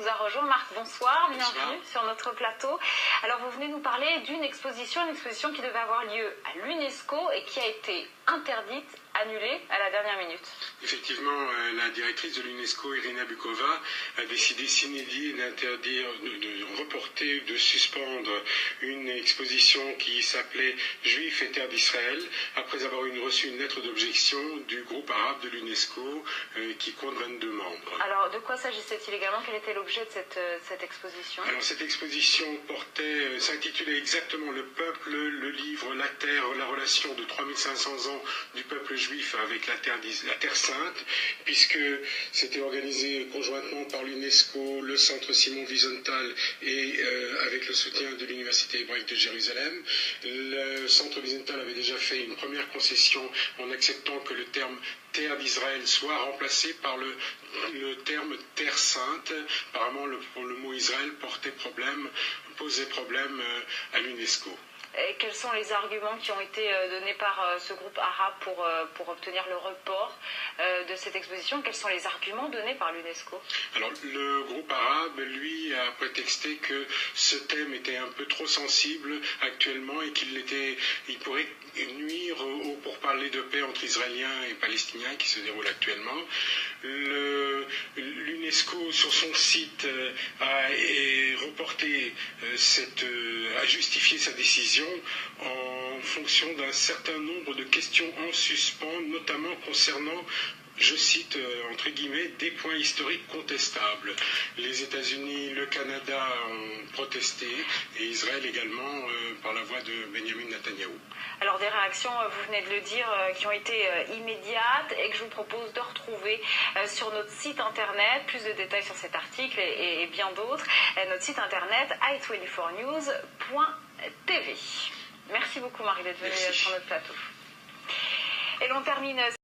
a rejoint. Marc, bonsoir, bienvenue sur notre plateau. Alors vous venez nous parler d'une exposition qui devait avoir lieu à l'UNESCO et qui a été interdite, annulée à la dernière minute. Effectivement, la directrice de l'UNESCO, Irina Bokova, a décidé sine die d'interdire, de reporter, de suspendre une exposition qui s'appelait Juifs et terre d'Israël, après avoir reçu une lettre d'objection du groupe arabe de l'UNESCO qui compte 22 membres. Alors de quoi s'agissait-il également? Quel était l'objet de cette exposition? Alors cette exposition s'intitulait exactement Le peuple, le livre, la terre, la relation de 3500 ans du peuple juif avec la terre sainte, puisque c'était organisé conjointement par l'UNESCO, le centre Simon Wiesenthal et avec le soutien de l'Université hébraïque de Jérusalem. Le centre Wiesenthal avait déjà fait une première concession en acceptant que le terme terre d'Israël soit remplacé par le terme terre sainte. Apparemment, le mot Israël posait problème à l'UNESCO. Et quels sont les arguments qui ont été donnés par ce groupe arabe pour obtenir le report de cette exposition? Quels sont les arguments donnés par l'UNESCO? Alors, le groupe arabe, lui, a prétexté que ce thème était un peu trop sensible actuellement et qu'il pourrait nuire aux pourparlers de paix entre Israéliens et Palestiniens qui se déroulent actuellement. L'UNESCO, sur son site, a justifié sa décision en fonction d'un certain nombre de questions en suspens, notamment concernant, je cite, entre guillemets, des points historiques contestables. Les États-Unis, le Canada ont protesté et Israël également par la voix de Benjamin Netanyahou. Alors des réactions, vous venez de le dire, qui ont été immédiates et que je vous propose de retrouver sur notre site internet. Plus de détails sur cet article et bien d'autres. Notre site internet i24news.tv. Merci beaucoup Marie d'être venue sur notre plateau. Et l'on termine